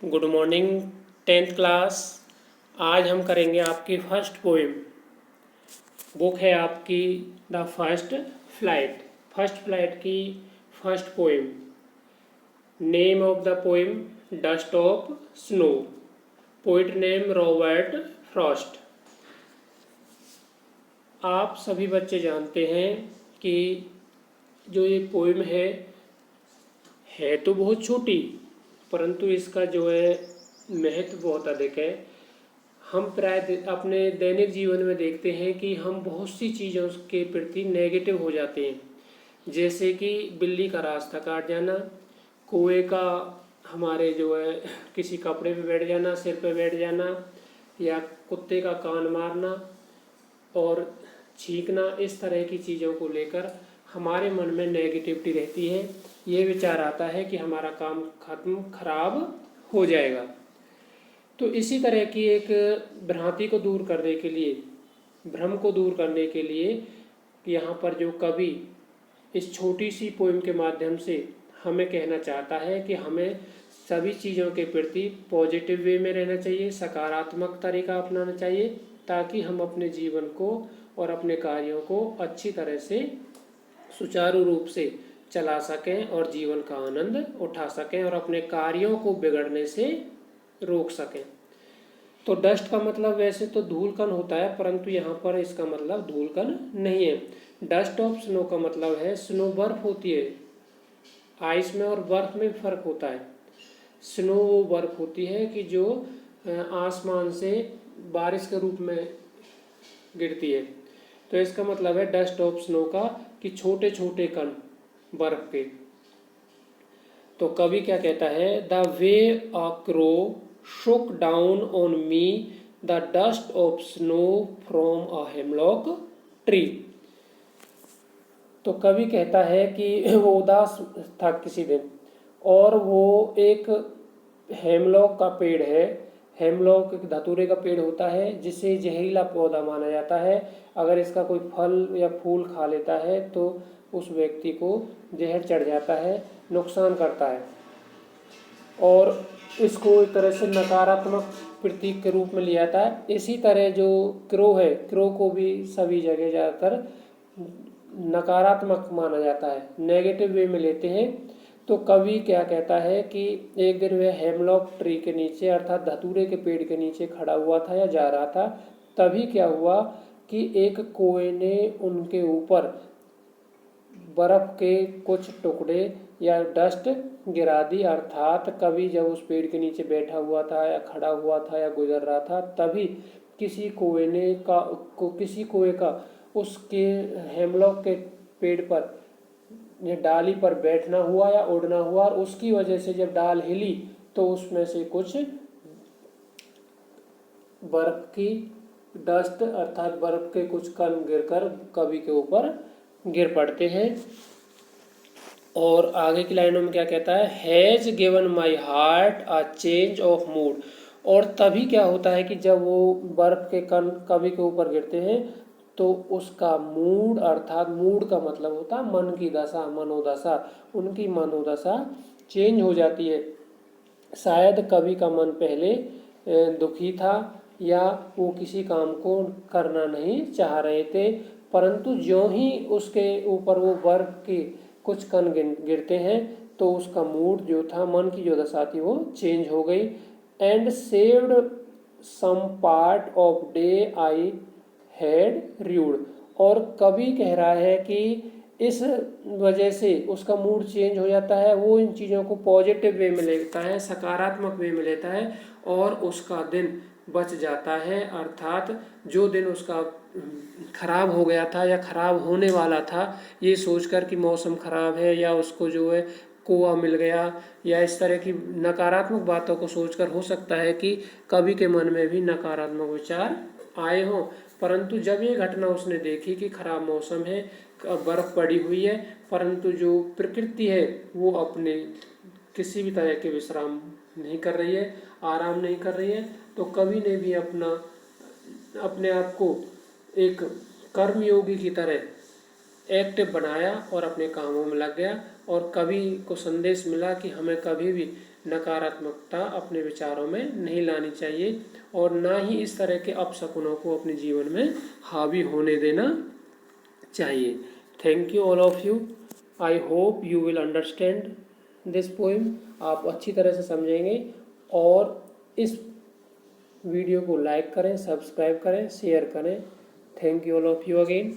Good morning 10th class. आज हम करेंगे आपकी फर्स्ट पोएम। बुक है आपकी द फर्स्ट फ्लाइट की first poem. Name of the poem dust of snow. Poet name Robert Frost. आप सभी बच्चे जानते हैं कि जो ये पोएम है तो बहुत छोटी, परंतु इसका जो है महत्व बहुत अधिक है। हम प्राय अपने दैनिक जीवन में देखते हैं कि हम बहुत सी चीज़ों के प्रति नेगेटिव हो जाते हैं, जैसे कि बिल्ली का रास्ता काट जाना, कुएं का हमारे जो है किसी कपड़े पे बैठ जाना, सिर पे बैठ जाना, या कुत्ते का कान मारना और छींकना। इस तरह की चीज़ों को लेकर हमारे मन में नेगेटिविटी रहती है। ये विचार आता है कि हमारा काम खराब हो जाएगा। तो इसी तरह की एक भ्रांति को दूर करने के लिए, भ्रम को दूर करने के लिए यहाँ पर जो कवि इस छोटी सी पोएम के माध्यम से हमें कहना चाहता है कि हमें सभी चीज़ों के प्रति पॉजिटिव वे में रहना चाहिए, सकारात्मक तरीका अपनाना चाहिए, ताकि हम अपने जीवन को और अपने कार्यों को अच्छी तरह से सुचारू रूप से चला सकें और जीवन का आनंद उठा सकें और अपने कार्यों को बिगड़ने से रोक सकें। तो डस्ट का मतलब वैसे तो धूलकण होता है, परंतु यहाँ पर इसका मतलब धूलकण नहीं है। डस्ट ऑफ स्नो का मतलब है स्नो बर्फ होती है। आइस में और बर्फ में फर्क होता है। स्नो वो बर्फ होती है कि जो आसमान से बारिश के रूप में गिरती है। तो इसका मतलब है डस्ट ऑफ स्नो का कि छोटे छोटे कण बर्फ के। तो कवि क्या कहता है, the way a crow shook down on me the dust of snow from a hemlock tree। तो कवि कहता है कि वो उदास था किसी दिन, और वो एक हेमलॉक का पेड़ है। हेमलॉक एक धतूरे का पेड़ होता है जिसे जहरीला पौधा माना जाता है। अगर इसका कोई फल या फूल खा लेता है तो उस व्यक्ति को जहर चढ़ जाता है, नुकसान करता है, और इसको एक तरह से नकारात्मक प्रतीक के रूप में लिया जाता है। इसी तरह जो क्रो है, क्रो को भी सभी जगह ज़्यादातर नकारात्मक माना जाता है, नेगेटिव वे में लेते हैं। तो कवि क्या कहता है कि एक दिन वह हेमलॉक ट्री के नीचे अर्थात धतूरे के पेड़ के नीचे खड़ा हुआ था या जा रहा था। तभी क्या हुआ कि एक कोए ने उनके ऊपर बर्फ के कुछ टुकड़े या डस्ट गिरा दी। अर्थात कवि जब उस पेड़ के नीचे बैठा हुआ था या खड़ा हुआ था या गुजर रहा था, तभी किसी कोए का उसके हेमलॉक के पेड़ पर या डाली पर बैठना हुआ या उड़ना हुआ, और उसकी वजह से जब डाल हिली तो उसमें से कुछ बर्फ की डस्ट अर्थात बर्फ के कुछ कण गिरकर कवि के ऊपर गिर पड़ते हैं। और आगे की लाइनों में क्या कहता है, has given my heart a change of mood. और तभी क्या होता है कि जब वो बर्फ के कण कवि के ऊपर गिरते हैं तो उसका मूड, अर्थात मूड का मतलब होता है मन की दशा, मनोदशा, उनकी मनोदशा चेंज हो जाती है। शायद कवि का मन पहले दुखी था या वो किसी काम को करना नहीं चाह रहे थे, परंतु ज्यों ही उसके ऊपर वो बर्फ के कुछ कण गिरते हैं तो उसका मूड जो था, मन की जो दशा थी, वो चेंज हो गई। And saved some part of day I had rued. और कवि कह रहा है कि इस वजह से उसका मूड चेंज हो जाता है, वो इन चीज़ों को पॉजिटिव वे में लेता है, सकारात्मक वे में लेता है, और उसका दिन बच जाता है। अर्थात जो दिन उसका खराब हो गया था या खराब होने वाला था, ये सोचकर कि मौसम खराब है या उसको जो है कुआं मिल गया या इस तरह की नकारात्मक बातों को सोचकर हो सकता है कि कवि के मन में भी नकारात्मक विचार आए हों। परंतु जब ये घटना उसने देखी कि खराब मौसम है, बर्फ पड़ी हुई है, परंतु जो प्रकृति है वो अपने किसी भी तरह के विश्राम नहीं कर रही है, आराम नहीं कर रही है, तो कवि ने भी अपने आप को एक कर्मयोगी की तरह एक्टिव बनाया और अपने कामों में लग गया। और कवि को संदेश मिला कि हमें कभी भी नकारात्मकता अपने विचारों में नहीं लानी चाहिए और ना ही इस तरह के अपशकुनों को अपने जीवन में हावी होने देना चाहिए। Thank you all of you. I hope you will understand this poem. आप अच्छी तरह से समझेंगे और इस वीडियो को लाइक करें, सब्सक्राइब करें, शेयर करें। Thank you all of you again.